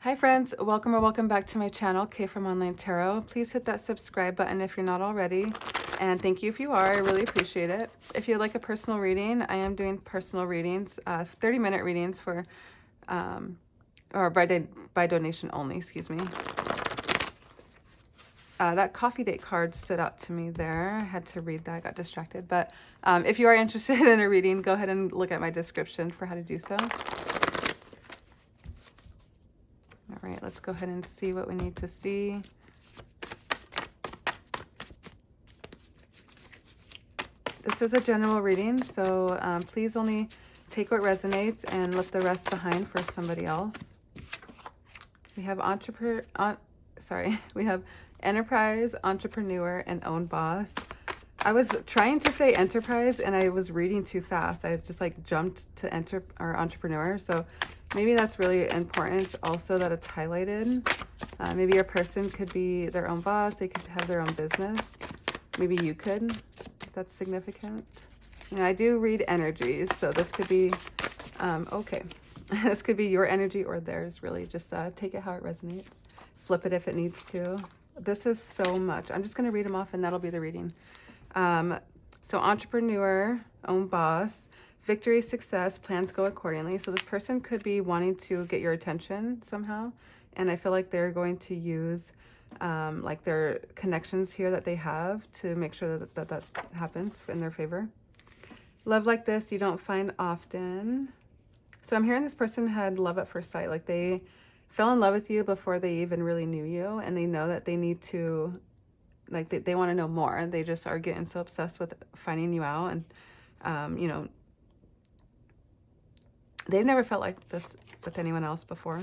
Hi friends, welcome or welcome back to my channel, Kay from Online Tarot. Please hit that subscribe button if you're not already. And thank you if you are, I really appreciate it. If you'd like a personal reading, I am doing personal readings, 30-minute readings for, or by donation only, excuse me. That coffee date card stood out to me there. I had to read that, I got distracted. But if you are interested in a reading, go ahead and look at my description for how to do so. All right, let's go ahead and see what we need to see. This is a general reading, so please only take what resonates and leave the rest behind for somebody else. We have we have enterprise, entrepreneur, and own boss. I was trying to say enterprise and I was reading too fast. I just like jumped to entrepreneur. So maybe that's really important also that it's highlighted. Maybe a person could be their own boss. They could have their own business. Maybe you could, if that's significant. You know, I do read energies, so this could be, okay. This could be your energy or theirs, really. Just take it how it resonates. Flip it if it needs to. This is so much. I'm just going to read them off and that'll be the reading. So entrepreneur, own boss, victory, success, plans go accordingly. So this person could be wanting to get your attention somehow. And I feel like they're going to use like their connections here that they have to make sure that happens in their favor. Love like this you don't find often. So I'm hearing this person had love at first sight. Like they fell in love with you before they even really knew you. And they know that they need to, like they want to know more. They just are getting so obsessed with finding you out. And, you know, they've never felt like this with anyone else before.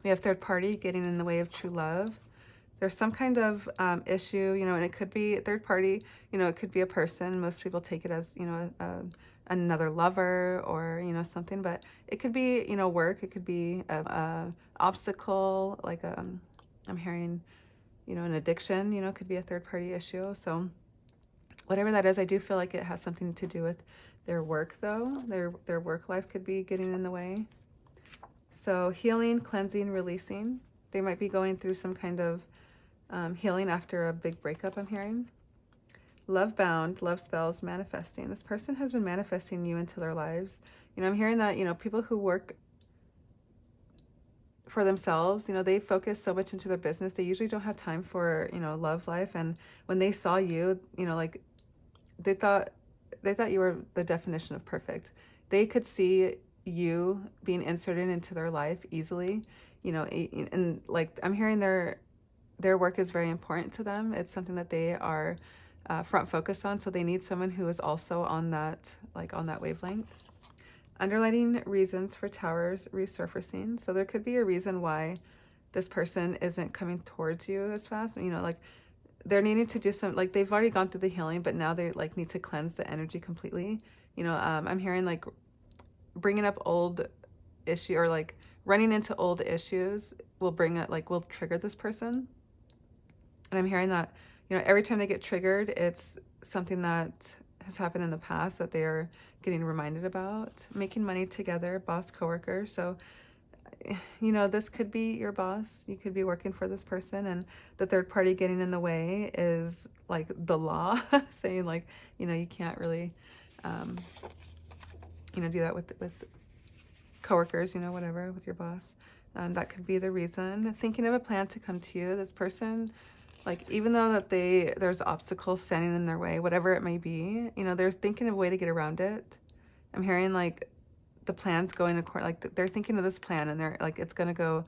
We have third party getting in the way of true love. There's some kind of issue, you know, and it could be third party, you know, it could be a person. Most people take it as, you know, another lover or, you know, something, but it could be, you know, work. It could be a obstacle, like I'm hearing, you know, an addiction, you know, could be a third party issue. So whatever that is, I do feel like it has something to do with their work though. Their work life could be getting in the way. So healing, cleansing, releasing. They might be going through some kind of healing after a big breakup, I'm hearing. Love bound, love spells, manifesting. This person has been manifesting you into their lives. You know, I'm hearing that, you know, people who work for themselves, you know, they focus so much into their business. They usually don't have time for, you know, love life. And when they saw you, you know, like they thought you were the definition of perfect. They could see you being inserted into their life easily, you know, and like I'm hearing their work is very important to them. It's something that they are front focused on. So they need someone who is also on that, like on that wavelength. Underlining reasons for towers resurfacing. So there could be a reason why this person isn't coming towards you as fast. You know, like they're needing to do some, like they've already gone through the healing, but now they like need to cleanse the energy completely. You know, I'm hearing like bringing up old issue or like running into old issues will bring it, like will trigger this person. And I'm hearing that, you know, every time they get triggered, it's something that has happened in the past that they are getting reminded about. Making money together, boss, coworker. So, you know, this could be your boss. You could be working for this person, and the third party getting in the way is like the law saying like, you know, you can't really, you know, do that with coworkers, you know, whatever, with your boss. That could be the reason. Thinking of a plan to come to you. This person, like, even though that there's obstacles standing in their way, whatever it may be, you know, they're thinking of a way to get around it. I'm hearing like the plan's going according, like they're thinking of this plan and they're like, it's going to go,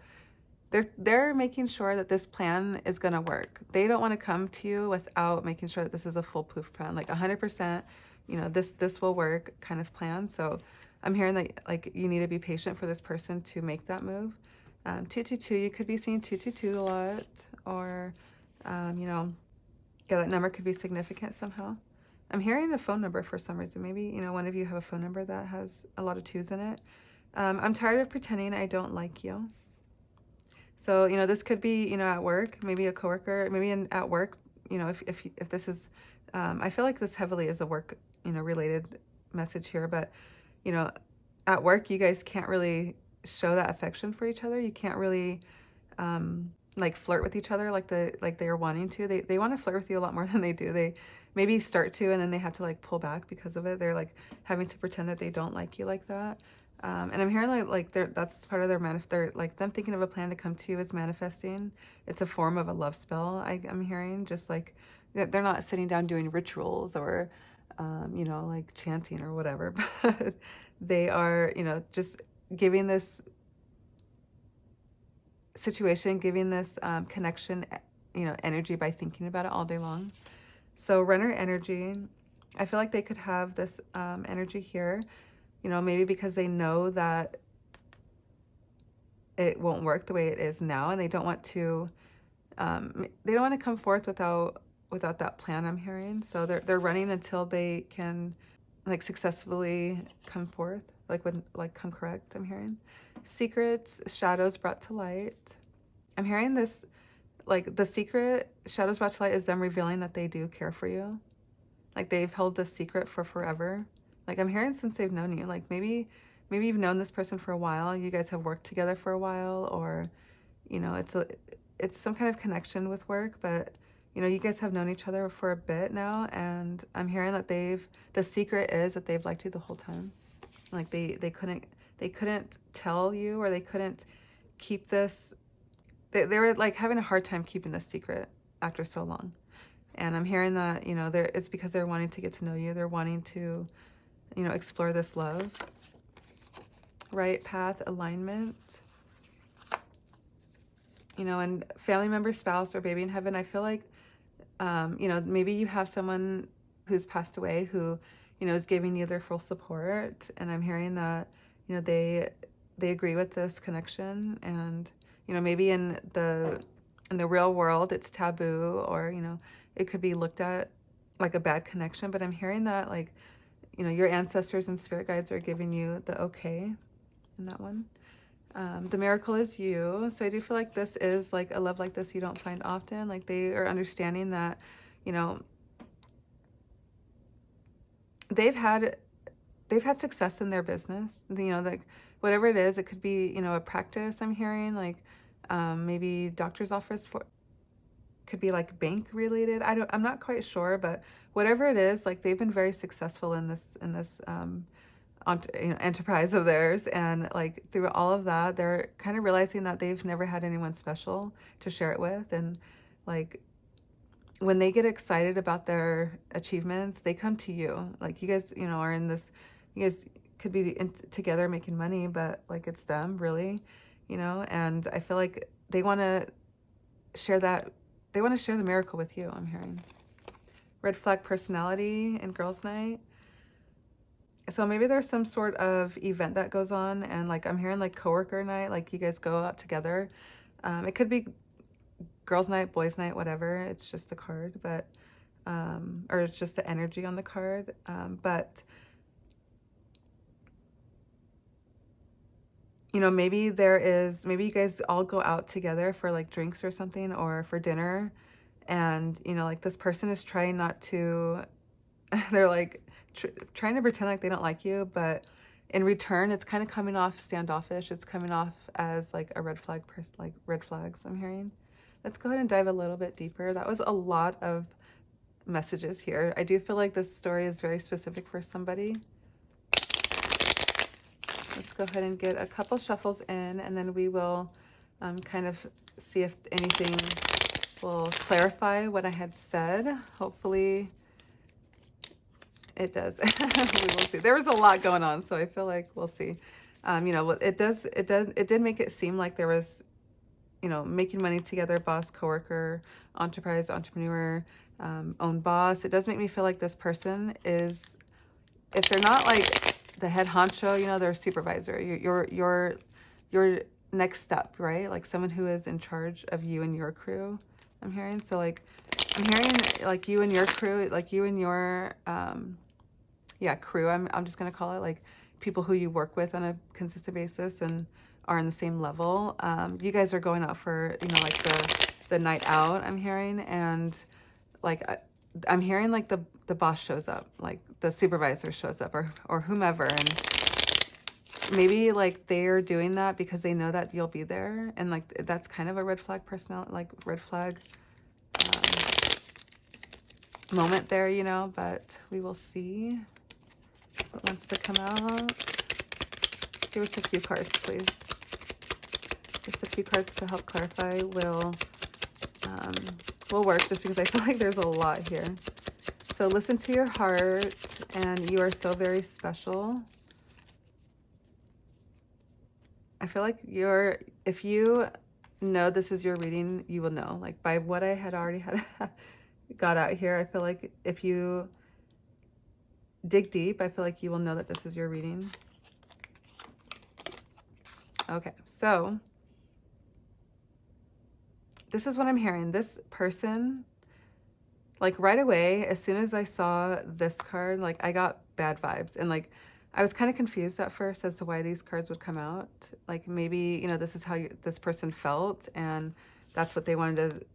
they're making sure that this plan is going to work. They don't want to come to you without making sure that this is a foolproof plan, like 100%, you know, this will work kind of plan. So I'm hearing that like you need to be patient for this person to make that move. 222, you could be seeing 222 a lot, or you know, yeah, that number could be significant somehow. I'm hearing a phone number for some reason. Maybe, you know, one of you have a phone number that has a lot of twos in it. I'm tired of pretending I don't like you. So, you know, this could be, you know, at work, maybe a coworker, maybe at work, you know, if this is, I feel like this heavily is a work, you know, related message here, but, you know, at work, you guys can't really show that affection for each other. You can't really like flirt with each other like they are wanting to. They want to flirt with you a lot more than they do. They maybe start to, and then they have to like pull back because of it. They're like having to pretend that they don't like you like that. And I'm hearing like that's part of their they're like them thinking of a plan to come to you is manifesting. It's a form of a love spell. I'm hearing, just like they're not sitting down doing rituals or you know, like chanting or whatever, but they are, you know, just giving this situation, giving this connection, you know, energy by thinking about it all day long. So runner energy, I feel like they could have this energy here, you know, maybe because they know that it won't work the way it is now, and they don't want to come forth without that plan, I'm hearing. So they're running until they can like successfully come forth, come correct, I'm hearing. Secrets, shadows brought to light. I'm hearing this, like the secret, shadows brought to light, is them revealing that they do care for you. Like they've held this secret for forever. Like I'm hearing since they've known you. Like maybe you've known this person for a while. You guys have worked together for a while, or, you know, it's some kind of connection with work, but you know, you guys have known each other for a bit now, and I'm hearing that the secret is that they've liked you the whole time. Like they couldn't tell you, or they couldn't keep this. They were like having a hard time keeping this secret after so long. And I'm hearing that, you know, it's because they're wanting to get to know you. They're wanting to, you know, explore this love. Right path, alignment. You know, and family member, spouse, or baby in heaven, I feel like, you know, maybe you have someone who's passed away who, you know, is giving you their full support. And I'm hearing that, you know, they agree with this connection. And, you know, maybe in the real world, it's taboo, or, you know, it could be looked at like a bad connection. But I'm hearing that, like, you know, your ancestors and spirit guides are giving you the okay in that one. The miracle is you. So I do feel like this is like a love like this you don't find often. Like they are understanding that, you know, they've had success in their business. You know, like whatever it is, it could be, you know, a practice, I'm hearing, like maybe doctor's office, could be like bank related. I'm not quite sure, but whatever it is, like they've been very successful in this you know, enterprise of theirs, and like through all of that, they're kind of realizing that they've never had anyone special to share it with. And like when they get excited about their achievements, they come to you. Like you guys, you know, are in this, you guys could be together making money, but like it's them really, you know. And I feel like they want to share that, they want to share the miracle with you, I'm hearing. Red flag personality in girls' night. So maybe there's some sort of event that goes on, and like I'm hearing like coworker night, like you guys go out together. It could be girls' night, boys' night, whatever. It's just a card, but or it's just the energy on the card. But you know, maybe you guys all go out together for like drinks or something, or for dinner, and you know, like this person is trying not to. They're like trying to pretend like they don't like you, but in return, it's kind of coming off standoffish. It's coming off as like a red flag like red flags, I'm hearing. Let's go ahead and dive a little bit deeper. That was a lot of messages here. I do feel like this story is very specific for somebody. Let's go ahead and get a couple shuffles in, and then we will kind of see if anything will clarify what I had said. Hopefully it does. We will see. There was a lot going on, so I feel like we'll see. You know, it did make it seem like there was, you know, making money together, boss, coworker, enterprise, entrepreneur, own boss. It does make me feel like this person is, if they're not like the head honcho, you know, they're a supervisor. Your next step, right? Like someone who is in charge of you and your crew, I'm hearing. So like, I'm hearing like you and your crew, like you and your, crew, I'm just going to call it, like people who you work with on a consistent basis and are on the same level. You guys are going out for, you know, like the night out, I'm hearing. And like, I'm hearing like the boss shows up, like the supervisor shows up, or whomever. And maybe like they're doing that because they know that you'll be there, and like that's kind of a red flag personality, like red flag moment there, you know. But we will see what wants to come out. Give us a few cards, please. Just a few cards to help clarify will work, just because I feel like there's a lot here. So listen to your heart, and you are so very special. I feel like if you know this is your reading, you will know. Like by what I had already got out here, I feel like if you dig deep, I feel like you will know that this is your reading. Okay, so this is what I'm hearing. This person, like right away, as soon as I saw this card, like I got bad vibes. And like, I was kind of confused at first as to why these cards would come out. Like maybe, you know, this is how this person felt and that's what they wanted to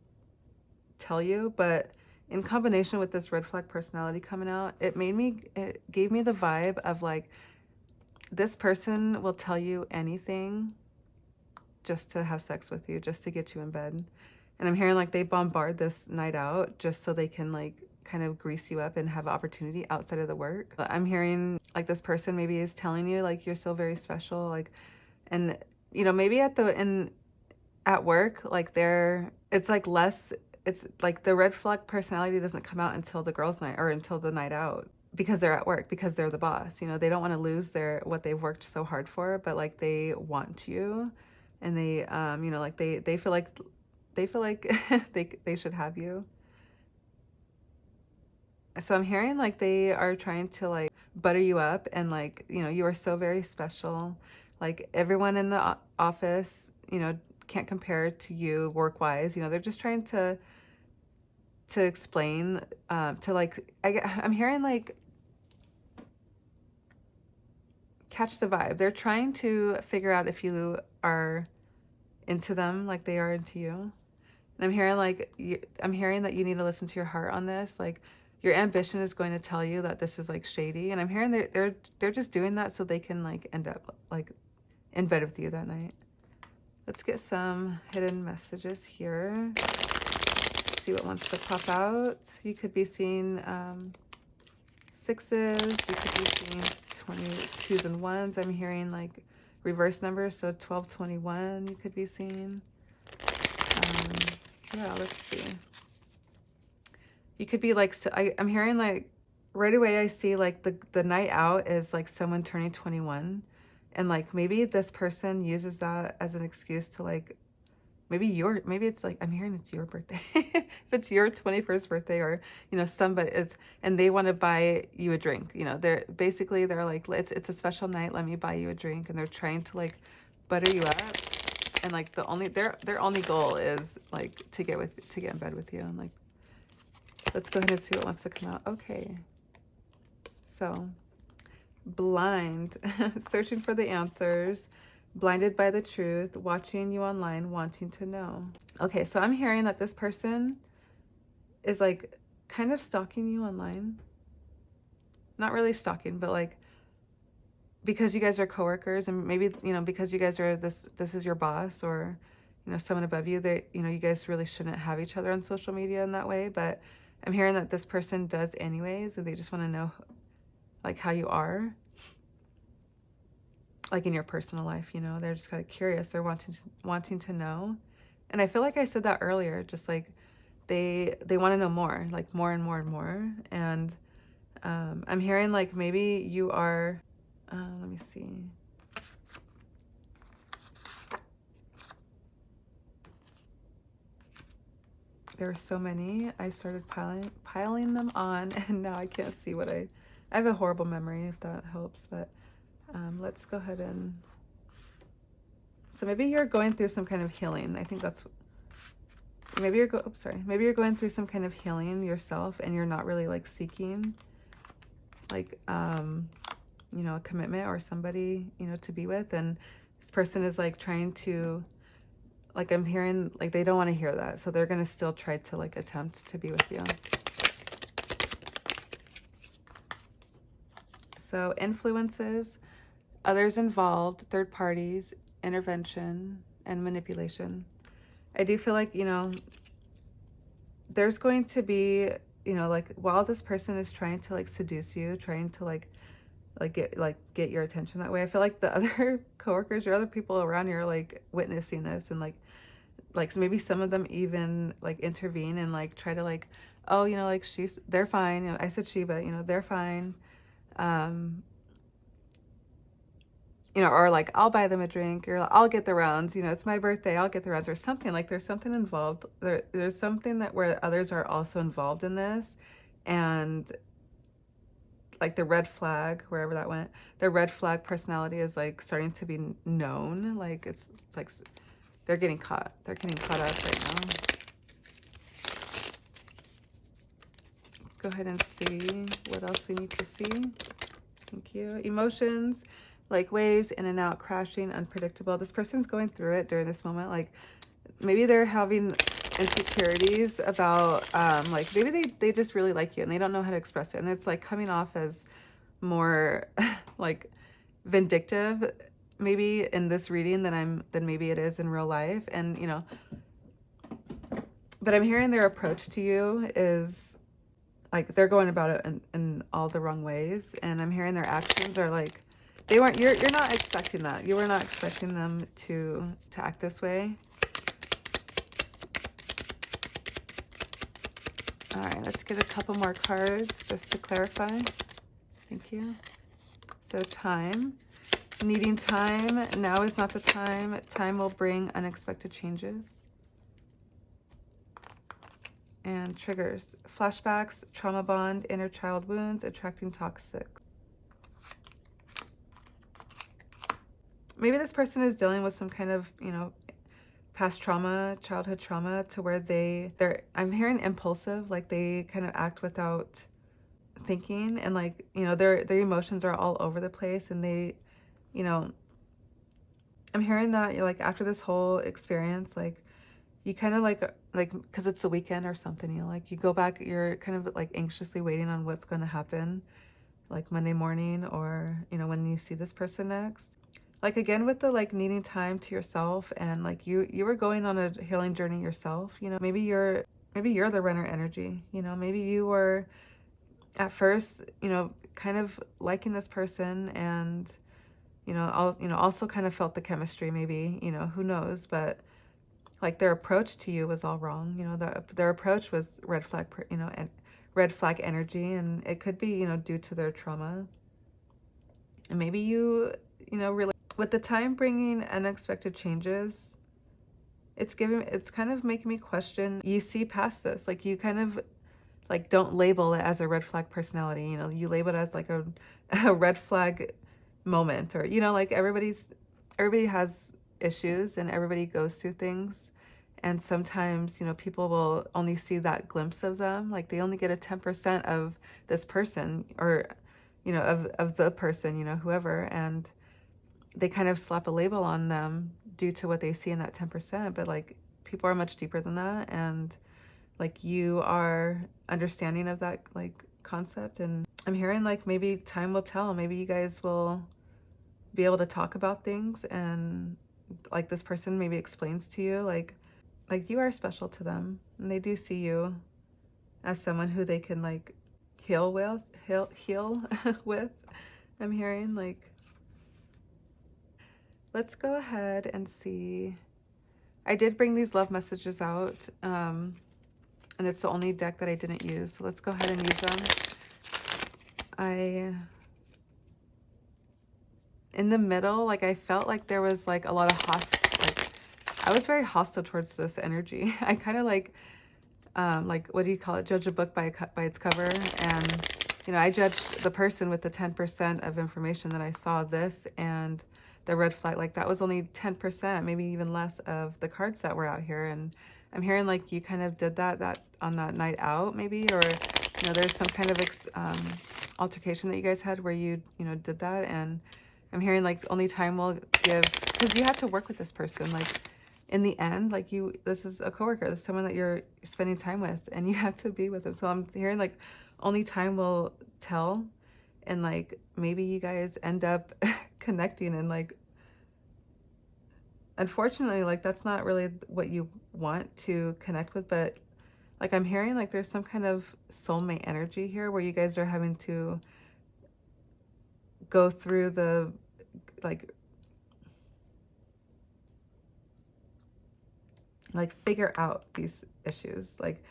tell you. But in combination with this red flag personality coming out, it gave me the vibe of like, this person will tell you anything just to have sex with you, just to get you in bed. And I'm hearing like they bombard this night out just so they can like kind of grease you up and have opportunity outside of the work. I'm hearing like this person maybe is telling you like you're so very special, like, and you know, maybe at work, like it's like less, it's like the red flag personality doesn't come out until the girls' night or until the night out, because they're at work, because they're the boss. You know, they don't want to lose what they've worked so hard for, but like they want you, and they you know, like they feel like they should have you. So I'm hearing like they are trying to like butter you up, and like, you know, you are so very special. Like everyone in the office, you know, can't compare to you work-wise. You know, they're just trying to explain, to like, I'm hearing like, catch the vibe. They're trying to figure out if you are into them like they are into you. And I'm hearing like, I'm hearing that you need to listen to your heart on this. Like your ambition is going to tell you that this is like shady. And I'm hearing they're just doing that so they can like end up like in bed with you that night. Let's get some hidden messages here. See what wants to pop out. You could be seeing sixes. You could be seeing 22s and 1s. I'm hearing like reverse numbers, so 12, 21 you could be seeing. Yeah, let's see. You could be like, so I'm hearing like right away I see like the night out is like someone turning 21, and like maybe this person uses that as an excuse to like, maybe it's like, I'm hearing it's your birthday. If it's your 21st birthday, or, you know, somebody and they want to buy you a drink, you know, they're like, it's a special night, let me buy you a drink. And they're trying to like butter you up. And like their only goal is like to get in bed with you. And like, let's go ahead and see what wants to come out. Okay. So blind, searching for the answers, blinded by the truth, watching you online, wanting to know. Okay, so I'm hearing that this person is like kind of stalking you online. Not really stalking, but like, because you guys are coworkers, and maybe, you know, because you guys are this is your boss, or, you know, someone above you, that, you know, you guys really shouldn't have each other on social media in that way. But I'm hearing that this person does anyways, and they just want to know like how you are, like in your personal life, you know. They're just kind of curious. They're wanting to know. And I feel like I said that earlier, just like they want to know more, like more and more and more. And I'm hearing like maybe you are, let me see. There are so many. I started piling them on, and now I can't see what I have a horrible memory, if that helps. But let's go ahead and, so maybe you're going through some kind of healing. I think that's, maybe you're going through some kind of healing yourself, and you're not really like seeking like you know, a commitment or somebody, you know, to be with. And this person is like trying to, like, I'm hearing like they don't want to hear that, so they're gonna still try to like attempt to be with you. So influences, others involved, third parties, intervention, and manipulation. I do feel like, there's going to be, like while this person is trying to like seduce you, trying to get your attention that way, I feel like the other coworkers or other people around you are like witnessing this, and like so maybe some of them even like intervene and like try to like, oh, like they're fine. I said she, but they're fine. Or like, I'll buy them a drink, or I'll get the rounds, it's my birthday, I'll get the rounds, or something. Like there's something involved. There's something that where others are also involved in this. And like the red flag, wherever that went, the red flag personality is like starting to be known. Like it's like they're getting caught up right now. Let's go ahead and see what else we need to see. Thank you. Emotions, like waves, in and out, crashing, unpredictable. This person's going through it during this moment. Like maybe they're having insecurities about, like maybe they just really like you and they don't know how to express it. And it's like coming off as more like vindictive maybe in this reading than maybe it is in real life. And, but I'm hearing their approach to you is like they're going about it in all the wrong ways. And I'm hearing their actions are like, you're not expecting that. You were not expecting them to act this way. All right, let's get a couple more cards just to clarify. Thank you. So time, needing time. Now is not the time. Time will bring unexpected changes. And triggers, flashbacks, trauma bond, inner child wounds, attracting toxic. Maybe this person is dealing with some kind of, past trauma, childhood trauma, to where I'm hearing impulsive, like they kind of act without thinking, and like, their emotions are all over the place, and they, I'm hearing that like after this whole experience, like you kind of like because it's the weekend or something, like you go back, you're kind of like anxiously waiting on what's going to happen, like Monday morning, or when you see this person next. Like again with the like needing time to yourself, and like you were going on a healing journey yourself. Maybe you're the runner energy. Maybe you were at first kind of liking this person, and also kind of felt the chemistry, maybe, who knows. But like their approach to you was all wrong. Their approach was red flag, and red flag energy, and it could be due to their trauma. And maybe you really, with the time bringing unexpected changes, it's kind of making me question, you see past this, like you kind of like don't label it as a red flag personality, you label it as like a red flag moment, or like everybody has issues and everybody goes through things, and sometimes people will only see that glimpse of them, like they only get a 10% of this person, or of the person, whoever, and they kind of slap a label on them due to what they see in that 10%. But like people are much deeper than that, and like you are understanding of that like concept. And I'm hearing like maybe time will tell. Maybe you guys will be able to talk about things, and like this person maybe explains to you like you are special to them, and they do see you as someone who they can like heal with. I'm hearing like, let's go ahead and see. I did bring these love messages out, and it's the only deck that I didn't use. So let's go ahead and use them. In the middle, like I felt like there was like a lot of I was very hostile towards this energy. I kind of like what do you call it? Judge a book by its cover. And, I judged the person with the 10% of information that I saw this, and the red flag, like that was only 10%, maybe even less, of the cards that were out here. And I'm hearing like you kind of did that on that night out, maybe, or there's some kind of altercation that you guys had where you did that. And I'm hearing like only time will give, because you have to work with this person. Like in the end, like this is a coworker, this is someone that you're spending time with, and you have to be with them. So I'm hearing like only time will tell, and like maybe you guys end up connecting, and like, unfortunately, like that's not really what you want to connect with. But like, I'm hearing like there's some kind of soulmate energy here where you guys are having to go through the, like figure out these issues. Like,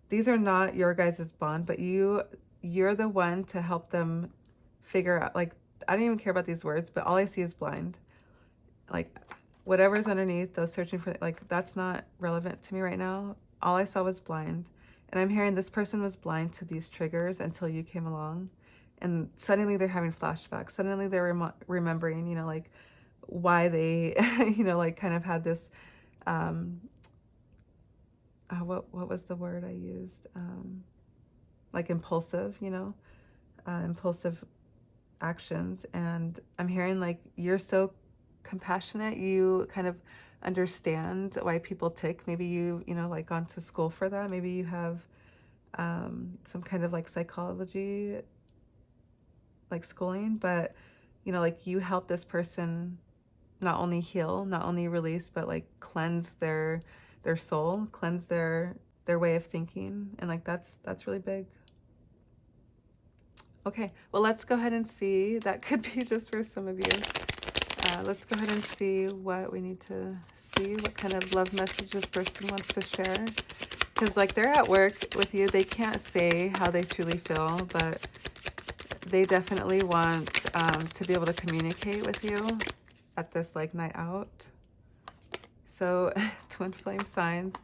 these are not your guys' bond, but you're the one to help them figure out. Like, I don't even care about these words, but all I see is blind. Like, whatever's underneath, those searching for, like, that's not relevant to me right now. All I saw was blind. And I'm hearing this person was blind to these triggers until you came along. And suddenly they're having flashbacks. Suddenly they're remembering, you know, like why they, you know, like kind of had this, what was the word I used? Like impulsive, you know, impulsive actions. And I'm hearing like you're so compassionate, you kind of understand why people tick. Maybe you know, like gone to school for that. Maybe you have some kind of like psychology, like schooling, but you know, like you help this person not only heal, not only release, but like cleanse their soul, cleanse their way of thinking. And like that's really big. Okay, well, let's go ahead and see. That could be just for some of you. Let's go ahead and see what we need to see, what kind of love message this person wants to share. Because like they're at work with you, they can't say how they truly feel, but they definitely want to be able to communicate with you at this like night out. So twin flame signs,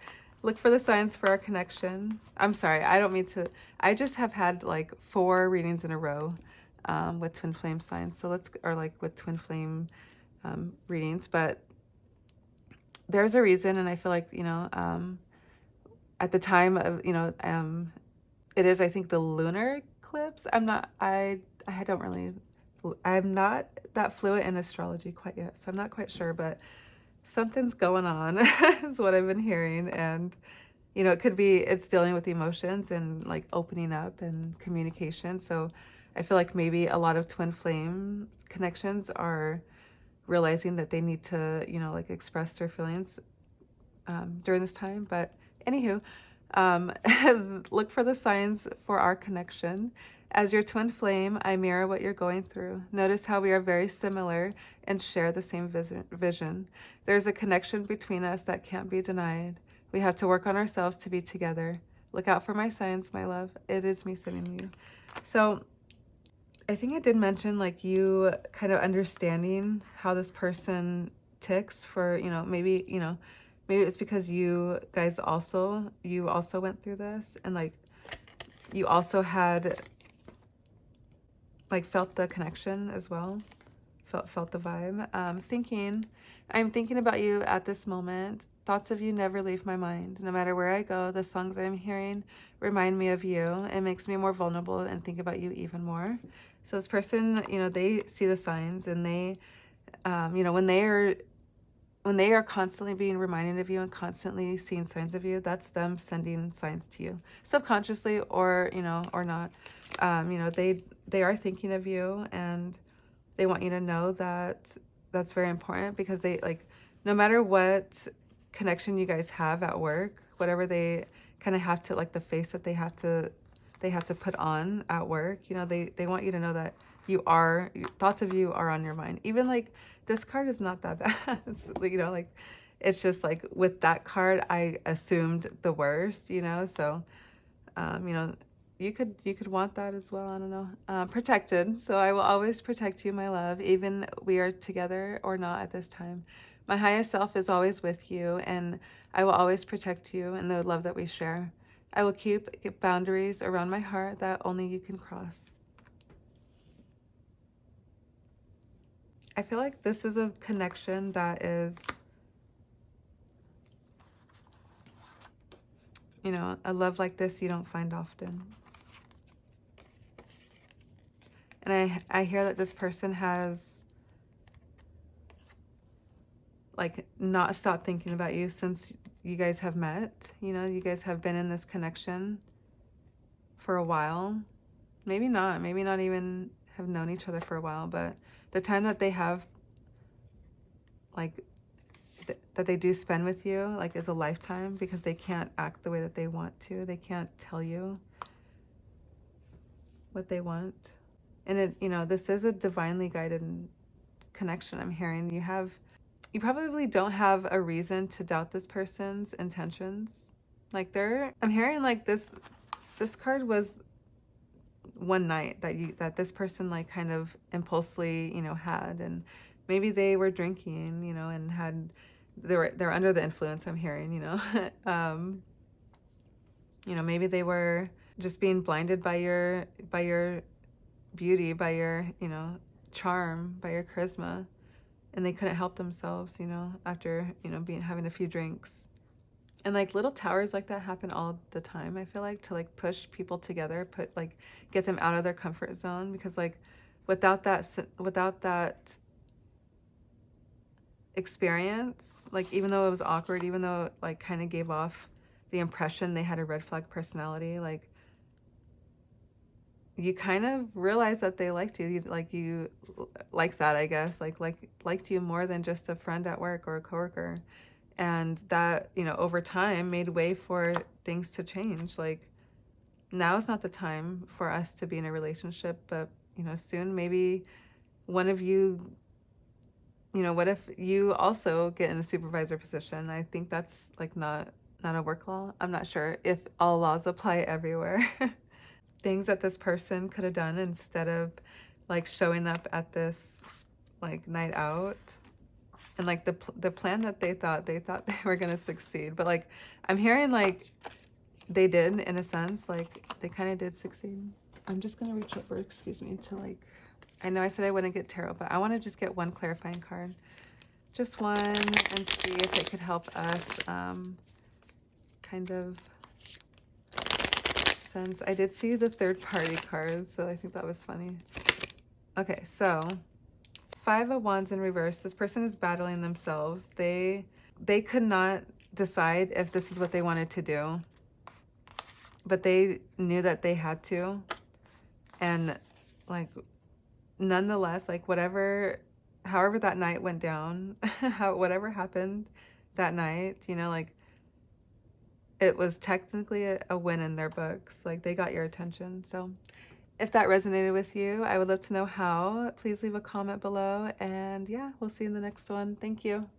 look for the signs for our connection. I'm sorry, I don't mean to, I just have had like 4 readings in a row with twin flame signs. So or like with twin flame readings, but there's a reason. And I feel like, you know, at the time of, you know, it is, I think, the lunar eclipse. I'm not that fluent in astrology quite yet, so I'm not quite sure, but something's going on is what I've been hearing. And you know, it's dealing with emotions and like opening up and communication. So I feel like maybe a lot of twin flame connections are realizing that they need to, you know, like express their feelings during this time. But anywho, look for the signs for our connection. As your twin flame, I mirror what you're going through. Notice how we are very similar and share the same vision. There's a connection between us that can't be denied. We have to work on ourselves to be together. Look out for my signs, my love. It is me sending you. So I think I did mention like you kind of understanding how this person ticks for, you know, maybe it's because you also went through this, and like you also had like felt the connection as well, felt the vibe. I'm thinking about you at this moment. Thoughts of you never leave my mind. No matter where I go, the songs I'm hearing remind me of you. It makes me more vulnerable and think about you even more. So this person, you know, they see the signs, and they, you know, when they are constantly being reminded of you and constantly seeing signs of you, that's them sending signs to you, subconsciously or, you know, or not. You know, they are thinking of you, and they want you to know that that's very important, because they like, no matter what connection you guys have at work, whatever they kind of have to, like the face that they have to put on at work, you know, they want you to know that thoughts of you are on your mind. Even like this card is not that bad. You know, like it's just like with that card, I assumed the worst, you know, so, you know, you could want that as well. I don't know. Protected. So I will always protect you, my love, even we are together or not at this time. My highest self is always with you, and I will always protect you and the love that we share. I will keep boundaries around my heart that only you can cross. I feel like this is a connection that is, you know, a love like this you don't find often. And I hear that this person has like not stopped thinking about you since you guys have met. You know, you guys have been in this connection for a while. Maybe not even have known each other for a while, but the time that they have like that they do spend with you, like, is a lifetime, because they can't act the way that they want to. They can't tell you what they want. And it, you know, this is a divinely guided connection. I'm hearing you probably don't have a reason to doubt this person's intentions. Like, I'm hearing like this card was one night that this person like kind of impulsively, you know, had, and maybe they were drinking, you know, and they're under the influence, I'm hearing, you know. You know, maybe they were just being blinded by your beauty, by your, you know, charm, by your charisma, and they couldn't help themselves, you know, after, you know, having a few drinks. And like little towers like that happen all the time, I feel like, to like push people together, get them out of their comfort zone, because like without that experience, like, even though it was awkward, even though it like kind of gave off the impression they had a red flag personality, like, you kind of realize that they liked you. You like that, I guess, liked you more than just a friend at work or a coworker. And that, you know, over time made way for things to change. Like, now is not the time for us to be in a relationship, but, you know, soon maybe one of you, you know, what if you also get in a supervisor position? I think that's like not a work law. I'm not sure if all laws apply everywhere. Things that this person could have done instead of like showing up at this like night out, and like the plan that they thought they were going to succeed, but like I'm hearing like they did, in a sense, like they kind of did succeed. I'm just going to reach over, excuse me, to like, I know I said I wouldn't get tarot, but I want to just get one clarifying card, just one, and see if it could help us kind of sense. I did see the third party cards, so I think that was funny. Okay, so 5 of Wands in reverse. This person is battling themselves. They could not decide if this is what they wanted to do, but they knew that they had to. And like, nonetheless, like however that night went down, whatever happened that night, you know, like, it was technically a win in their books. Like, they got your attention. So if that resonated with you, I would love to know how. Please leave a comment below. And yeah, we'll see you in the next one. Thank you.